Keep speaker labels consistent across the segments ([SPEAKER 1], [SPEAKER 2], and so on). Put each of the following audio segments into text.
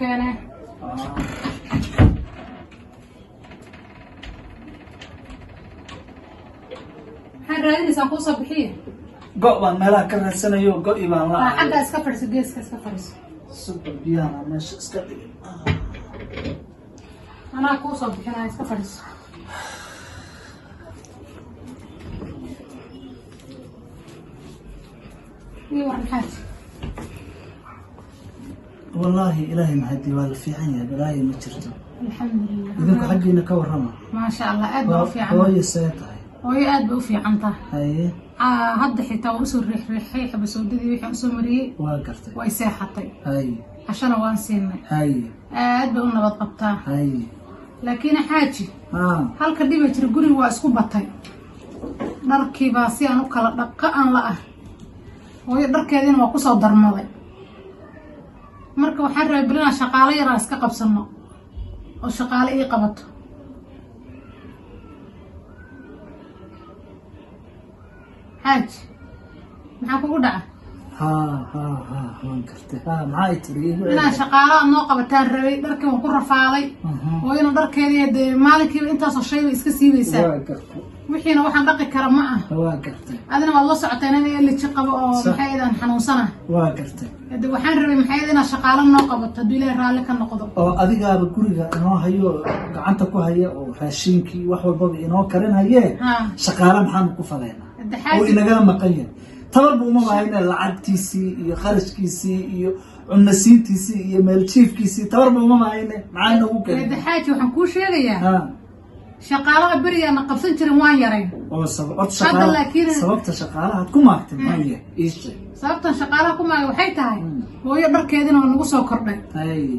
[SPEAKER 1] كانه حرّاني ساقو صبحيه
[SPEAKER 2] قوان ملا كان سنيو قوي ما الله
[SPEAKER 1] حدا اسكفرس جيس اسكفرس
[SPEAKER 2] سوبر بيانا ماشي اسكفرس
[SPEAKER 1] انا كو صبح انا اسكفرس
[SPEAKER 2] والله إلهي معدي ولا في عيني بلاي ما ترتو
[SPEAKER 1] الحمد لله
[SPEAKER 2] إذنك حقينا كورما
[SPEAKER 1] ما شاء الله أدب وفي عنطه
[SPEAKER 2] هوي سيطاي
[SPEAKER 1] هوي أدب وفي عنطه
[SPEAKER 2] هاي
[SPEAKER 1] هاد حتى وصل ريح بس ودي ويح سمري
[SPEAKER 2] واقرتي
[SPEAKER 1] ويساحتي
[SPEAKER 2] هاي
[SPEAKER 1] عشان وانسين
[SPEAKER 2] هاي
[SPEAKER 1] أدب ونبض قبطه
[SPEAKER 2] هاي
[SPEAKER 1] لكن حاجي هل كدي بترجوري واسكو بطي داركي باسي أنا كلا دقة أنا لا هوي داركيدين وقصة درمضي marka waxaan raabinaa shaqaale yar iska qabsano oo shaqaale ii qabato حاج maxaa kugu dhaca
[SPEAKER 2] waan kartay maxay tiri
[SPEAKER 1] inaa shaqaale noo qabataan rabay dharkii waan ku rafaaday oo ina dharkeedii maalinkiiba intaas oo shay iska siibaysaa
[SPEAKER 2] waan kartay
[SPEAKER 1] wixiina waxaan dhaqi kara ma ah
[SPEAKER 2] waan kartay
[SPEAKER 1] adina waad la socoteen in la ci qabo oo maxay idaan xanuunsana
[SPEAKER 2] waan kartay
[SPEAKER 1] waxaan rabay maxay idaan shaqaale noo qabato hadii ilaahay raali ka noqdo
[SPEAKER 2] oo adigaaba guriga inoo hayo gacanta ku haya oo raashinkii wax walba inoo karin hayee shaqaale maxaan ku faleynaa oo inaga maqan yahay tabar buu ma bahayna lacagtiisii iyo kharashkiisii iyo cunasiintiisii iyo meeljiifkiisii tabar buu ma bahayna maxaa nagu keenay
[SPEAKER 1] xaaji waxaan ku sheegayaa shaqaalaha bariyaana qabsan jirin waan yareyn
[SPEAKER 2] oo sababta shaqaalaha ku maagtay maaye iishe
[SPEAKER 1] sababtan shaqaalaha ku maagay waxay tahay hooyo dharkeedina waa nagu soo kordhay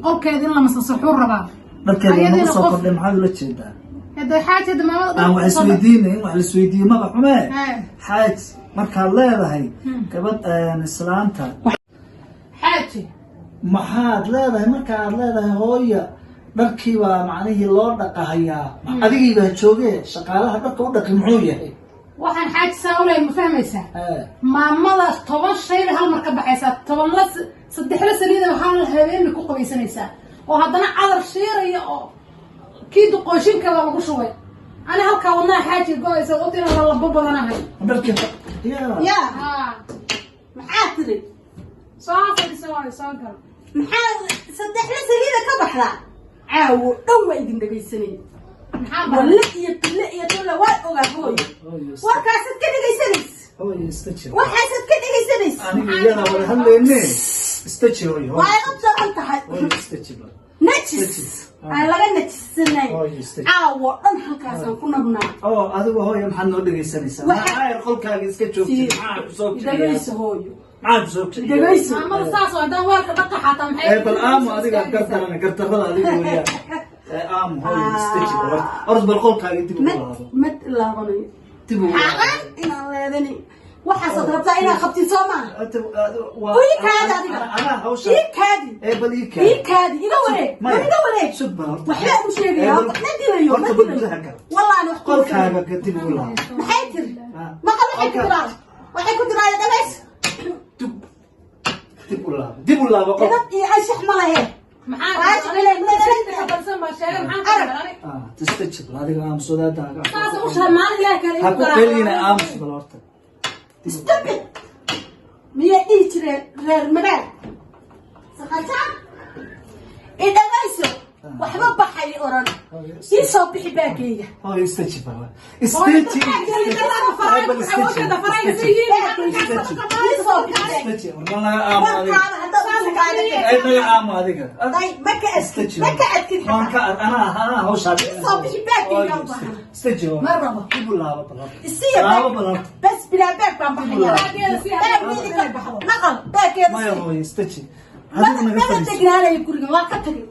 [SPEAKER 1] qolkeedina lama sasaxuu rabaa
[SPEAKER 2] dharkeedina nagu soo kordhay maxaad ula jeedaa
[SPEAKER 1] hada xaaji hada maamada
[SPEAKER 2] aan wax isweydiinay wax la isweydiiyay maba xumee xaaji markaad leedahay gabadh islaanta
[SPEAKER 1] xaaji
[SPEAKER 2] maxaad leedahay markaad leedahay hooya dharkii baa macnihii loo dhaqahayaa adigii baa joogee shaqaalaha dharka u dhaqi muxuu yahay
[SPEAKER 1] waxaan xaaji saawlay ma fahmaysaa maamada 10 shay hal mar ka baxaysaa 10 la 3 la saliida waxaan habeen ku qabaysanaysaa oo haddana cadar shiiraya oo kii duqooshinka baa lagu shubay ana halka wadnaa xaaji gooysa waqtina la babadanahay
[SPEAKER 2] dharkii
[SPEAKER 1] يا محاتري صافي سوالي صانكر
[SPEAKER 3] محال صدق لي سليده كبخلا عاو دو ايدين دغيسنين ولا يطلع واد اوغا هوي وكاسد كدغيسنيس
[SPEAKER 2] هوي استجر
[SPEAKER 3] وحاسد كدغيسنيس
[SPEAKER 2] انا يلا ولا هليني استجر هوي
[SPEAKER 3] واي ابصر انت هاي
[SPEAKER 2] استجر
[SPEAKER 3] نتشس أنا لا نتشسناي عاو دن halkaas ku nabnaa
[SPEAKER 2] oo adigu hooyo maxaad noo dhageysanaysaa maxaa qolkaaga iska joogtay maxaa soo
[SPEAKER 3] dhageyso hooyo
[SPEAKER 2] maxaa soo joogtay
[SPEAKER 3] dhageyso
[SPEAKER 1] ama saas oo dhan weelka dhaqa xataa maxay
[SPEAKER 2] bal aamu adiga gardarada adiga weeyaa aamu hooyo istijir orod bal qolkaaga dib u laabo
[SPEAKER 3] mad laabanayo
[SPEAKER 2] dib u
[SPEAKER 3] laabo inaan leedani waxaad rabtaa inaad qabtid Soomaa way kaadi adiga
[SPEAKER 2] ana hawsha
[SPEAKER 3] kaadi
[SPEAKER 2] bal kaadi
[SPEAKER 3] iga wareeg
[SPEAKER 2] subban
[SPEAKER 3] waxa uu sheegay nadilayo wallahi wax
[SPEAKER 2] qolkaaga dib u laabo
[SPEAKER 3] maxay tir ma qal waxay ku diraa dhameys
[SPEAKER 2] dib u laabo
[SPEAKER 3] qol ay shax ma lahayn
[SPEAKER 1] maxaa leeyahay balsan ma sheegay maxaa
[SPEAKER 2] tistijir adiga am soodaadaaga
[SPEAKER 1] saas u shamaan ilaahay kale
[SPEAKER 2] ha ku qeylina am soodaadta
[SPEAKER 3] استبد مية إيتر غير مدار سقطا إذا غيسو وحبا بحي أوران يصوب بحباكية
[SPEAKER 2] هاي استجيب الله
[SPEAKER 3] بس بلا باك نقل باك
[SPEAKER 2] ما يا استجيب
[SPEAKER 3] ما تقرا علي يقول ما كتري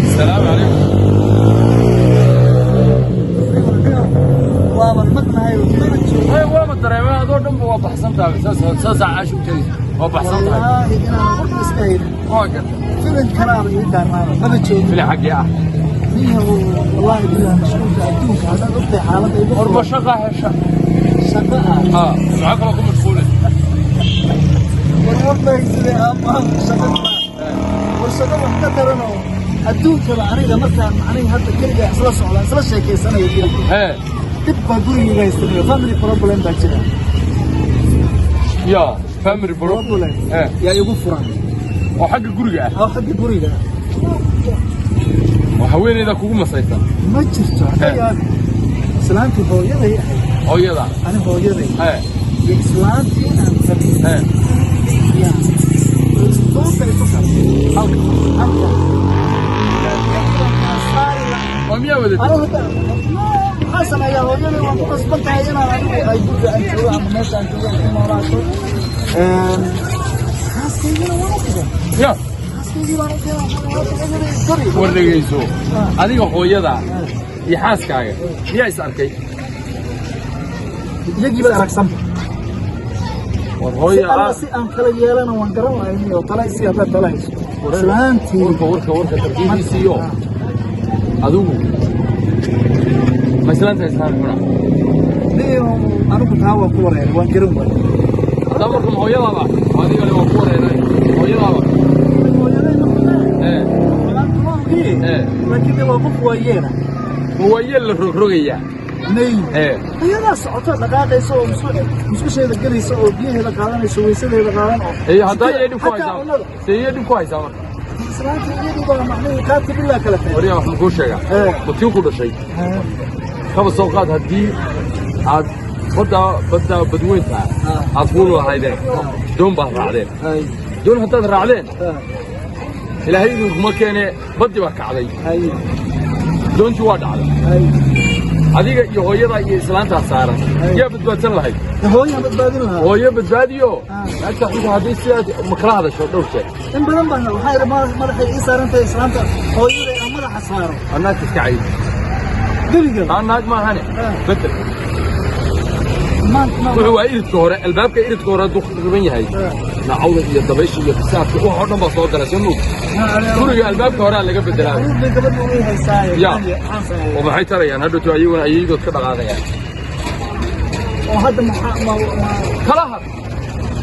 [SPEAKER 4] السلام عليكم. والله ما ترى ما هذول دم هو بحسن تابع ساس عاشوا كذي هو بحسن تابع واقف
[SPEAKER 2] فيلم كرار يدار ما بتشوف
[SPEAKER 4] في الحق يا
[SPEAKER 2] والله بالله مشغول أدوك هذا أبدي حالته
[SPEAKER 4] قرب شقة هشة
[SPEAKER 2] شقة
[SPEAKER 4] معاك لكم مشغولة
[SPEAKER 2] والله يسري أمام شقة والشقة محتكر أنه أدوك أنا مثلا معني هذا كرجة أصلا على أصلا شيء كيسنا يجي تبقى بري يجي فاميلي بروبلم بتشيله
[SPEAKER 4] يا فاميلي بروبلم
[SPEAKER 2] يا يقول فران
[SPEAKER 4] وحق الجرجة
[SPEAKER 2] أو حق الجرجة
[SPEAKER 4] وحوين إذا كوكو مصيفة
[SPEAKER 2] ما جرت يا سلامتي هو يدي
[SPEAKER 4] هو يدا
[SPEAKER 2] أنا هو يدي سلامتي أنا يا صوت يفكر
[SPEAKER 4] ومية ودت
[SPEAKER 2] حسن يا هو يدي وقصبت عينا أنا أيقول أنت عم الناس أنت مراتو خاص كذا ولا كذا
[SPEAKER 4] يا warnageyso adiga hooyada iyo xaaskaaga miyaa is arkay
[SPEAKER 2] iyagii baa aragsan
[SPEAKER 4] war hooyada
[SPEAKER 2] si aan kala yeelana waan garan lahayn oo tala si aad tala hayso islaantii
[SPEAKER 4] warka tartiibisiyo adigu maslanta islaan kuna
[SPEAKER 2] niyo anigu taa waan ku wareeray waan garan waay
[SPEAKER 4] damarka hooyada adiga waa ku wareeray hooyada
[SPEAKER 2] لكن ده وقف ويانا
[SPEAKER 4] ويانا الرقية
[SPEAKER 2] نيم هي ناس عطوا دقائق يسووا مش هذا قال يسووا بيه هذا قالنا يسوي سيد هذا قالنا
[SPEAKER 4] إيه هذا يدي كويس سيدي كويس أمر
[SPEAKER 2] سلامتي يدي بقى معني كاتب الله كلا شيء
[SPEAKER 4] وريا إحنا كل شيء بتيو كل شيء خمس سوقات هدي عاد بدأ بدوين فيها عطفون هايدين دون بحر عليه دون حتى الرعلين إلى هيدو ما كان بدي بك علي دون جواد على هذيك يهويدا إسلام تصارى يا بتبادل هاي
[SPEAKER 2] هويا بتبادل لها
[SPEAKER 4] هويا بتباديو أنت خذ هذه السياسة مكره هذا شو دوشة
[SPEAKER 2] إن بدن بنا وحير ما رح يصير أنت إسلام هويا ما رح يصير
[SPEAKER 4] الناس تسكعي
[SPEAKER 2] دليل
[SPEAKER 4] الناس ما هني بدل هو إيرت كورة الباب كإيرت كورة دخل ربيني هاي نعوض هي الضبيش هي بساف وحنا بصوت على سنو كل الباب كورة اللي قبل الدلال يا وما ترى يعني هذا تعيون أيدو كذا هذا يعني
[SPEAKER 2] وهذا ما
[SPEAKER 4] كلها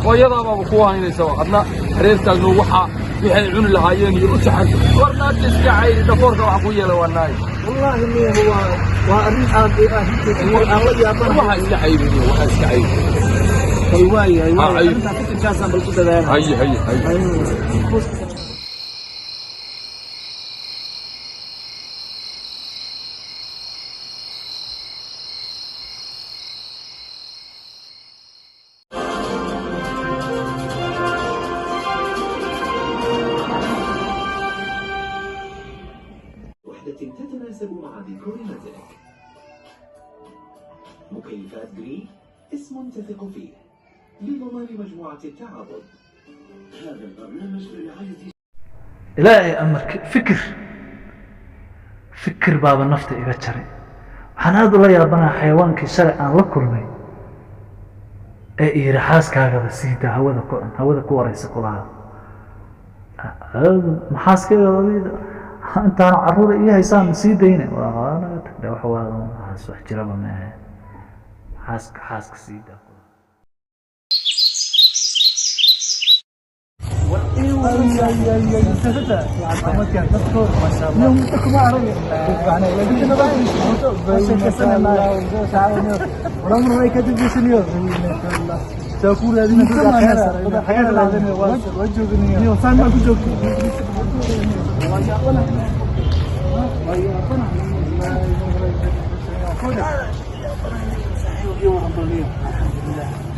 [SPEAKER 4] ويضع بقوة هنا سوا أدنى ريت كانوا وحى يحيون الهايين يرجع ورنا تسكعي دفورك وعقوية لو الناي
[SPEAKER 2] والله إني هو وأريد أن يأبنا
[SPEAKER 4] وحى يسكعي وحى يسكعي
[SPEAKER 2] هواي أنت كنت جالس بالكذا ده
[SPEAKER 4] هي
[SPEAKER 5] تتناسب مع ديكور منزلك. مكيفات جري اسم تثق فيه لضمان مجموعة التعاضد. هذا البرنامج برعاية
[SPEAKER 6] إلهي أمرك فكر باب النفط إذا ترى أنا هذا لا يابنا حيوان كسر أن لكرمي إيه رحاس كذا بسيطة هذا كوريس كلها هذا محاس كذا أنت عرض إيه إنسان سيدينه وأنا تقدر حوالي حاس احترامه معه حاس كسيدة
[SPEAKER 2] تقول هذه مثل حياة العالمية وجهني وصار ما كنت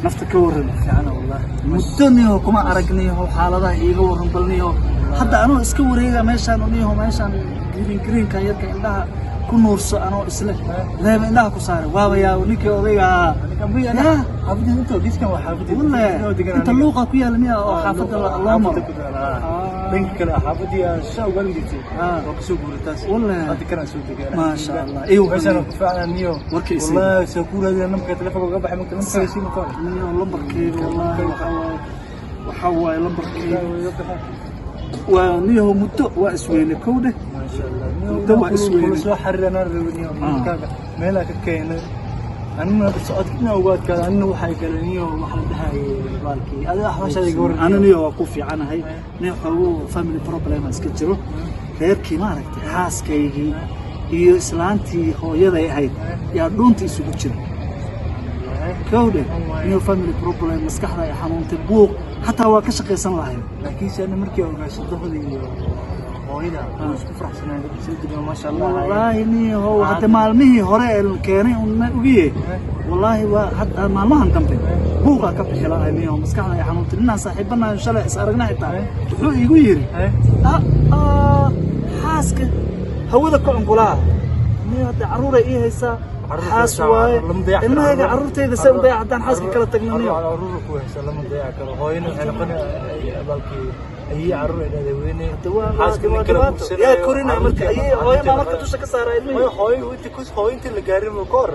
[SPEAKER 2] نفتك ورن أنا والله مستنيه وكما أرجنيه وحالته يجورن بلنيه حتى أنا إسكوريه ماشان ونيه ماشان جرين كاير كإنها كنورس أنا إسله لا إنها كسار وابيا ونيك وبيا يا حافظي أنت وديس كم حافظي والله أنت اللغة كويا لمية حافظ الله ما بينك كلا حافظي الشاو قال لي وكسو بورتاس والله هذا كنا سويت ما شاء الله أيوه بس أنا فعلا نيو والله سكور هذا نمك تلفون وقبح ممكن نمك شيء مكان نيو لمبركي والله وحواي لمبركي ونيو متو واسويني كوده
[SPEAKER 6] شاء الله
[SPEAKER 2] دوا اسوي
[SPEAKER 6] كل شو حرنا الروني مالك كينا أنا بسألك إنه وقت كذا إنه وحي كلامي ومحل هاي بالكي هذا أحوش هذا يقول
[SPEAKER 2] أنا نيو وقوفي عنها هاي نيو هو فاميلي بروبلم اسكتشرو غيركي ما ركت حاسكيجي iyo islaantii hooyaday ahayd yaa dhuunta isugu jira kowde iyo family problem maskaxda ay xanuuntay buuq hatta waa ka shaqeysan lahayn
[SPEAKER 6] laakiin shan markii oo gaasho dohda iyo hooyada isku faraxsanaa sidii ma sha Allah
[SPEAKER 2] wallahi ni hoo hadda maalmihii hore ee keenay una ugiye wallahi waa hadda maalmahan dambe buuqa ka bixilaa iyo maskaxda ay xanuuntay inaan saaxiibana shalay is aragnaa xitaa wuxuu igu yiri xaaska hawada ku cunqulaa mid hada caruur ay haysaa xaas waay ilmaha caruurtayda say u dayacdaan xaaska kala tagnaniyo
[SPEAKER 6] caruur ku haysaa lama dayac karo hooyana waxay noqonay balkii ay caruur ay weyne xaaska ma kala buuxsan
[SPEAKER 2] yaa korina marka ay hooyada marka dusha ka saaray ilmaha
[SPEAKER 6] hooyo inta la gaarin ma koor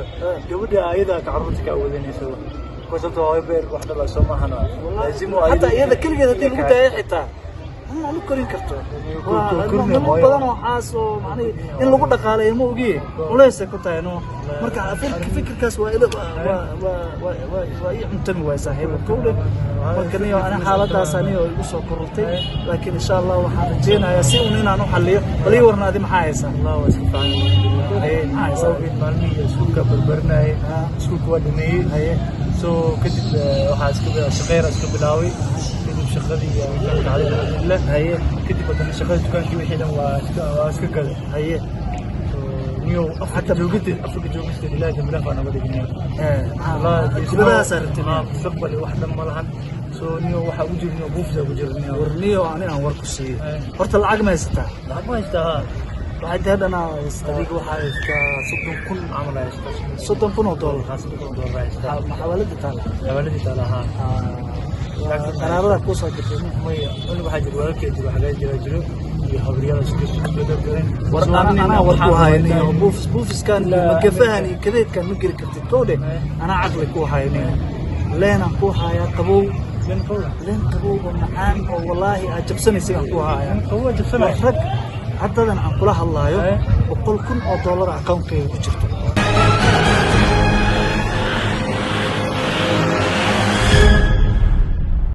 [SPEAKER 6] gabadha ayada ka caruurta ka awadanayso كوسنتو هاي بير واحدة لا سماها أنا لازم
[SPEAKER 2] حتى إذا كل جهة دي الغداء حتى أنا لو كرين كرتون كل بدنا حاسو معني إن لو قلنا قال يمو جي وليس كنت إنه مركع فكر كاس وإذا ويعتمد ويساهم كله مركني أنا حالة ثانية ويوصل كرتي لكن إن شاء الله وحنجينا يسيرون أنا حليه ولي ورنا دي محايسة
[SPEAKER 6] الله وسبحانه هاي محايسة وبيت مالني سكوك بالبرناي سكوك ودمي هاي سو كدب waxaa iska shaqeeyay iska bilaaway kadib shaqadii aan على الله هي kadib badana shaqada dukaankii wixii dhan waa iska galay haye niyo حتى لو قلت افرق جوجست ilaa jamla faana wadagnaa والله
[SPEAKER 2] كلها صارت
[SPEAKER 6] ما مستقبل واحده ما لهن سو niyo waxa ugu jirnaa buufda ugu jirnaa
[SPEAKER 2] warniyo aan war ku siiyay horta lacag ma haysataa
[SPEAKER 6] lacag ma haysataa
[SPEAKER 2] waxay hadana
[SPEAKER 6] adiga waxa haysta 60,000 amal haysta
[SPEAKER 2] $60,000 haysta xawaalada taala
[SPEAKER 6] ha
[SPEAKER 2] qaraarada ku soo jirtay
[SPEAKER 6] maya wali waxa jira walaalkeed waxa jiro iyo habriyada isku beddeleen
[SPEAKER 2] warna war ku haynayo buufiskan magafahani kadeedkan ma geli kartid toode ana aqli ku haynayo leena ku haya qabow leen qabow macaan oo wallahi ajabsanaysa ku haya
[SPEAKER 6] qabow ajabsanay
[SPEAKER 2] rag haddadan aan kula hadlaayo $100,000 account-kayga ku jirto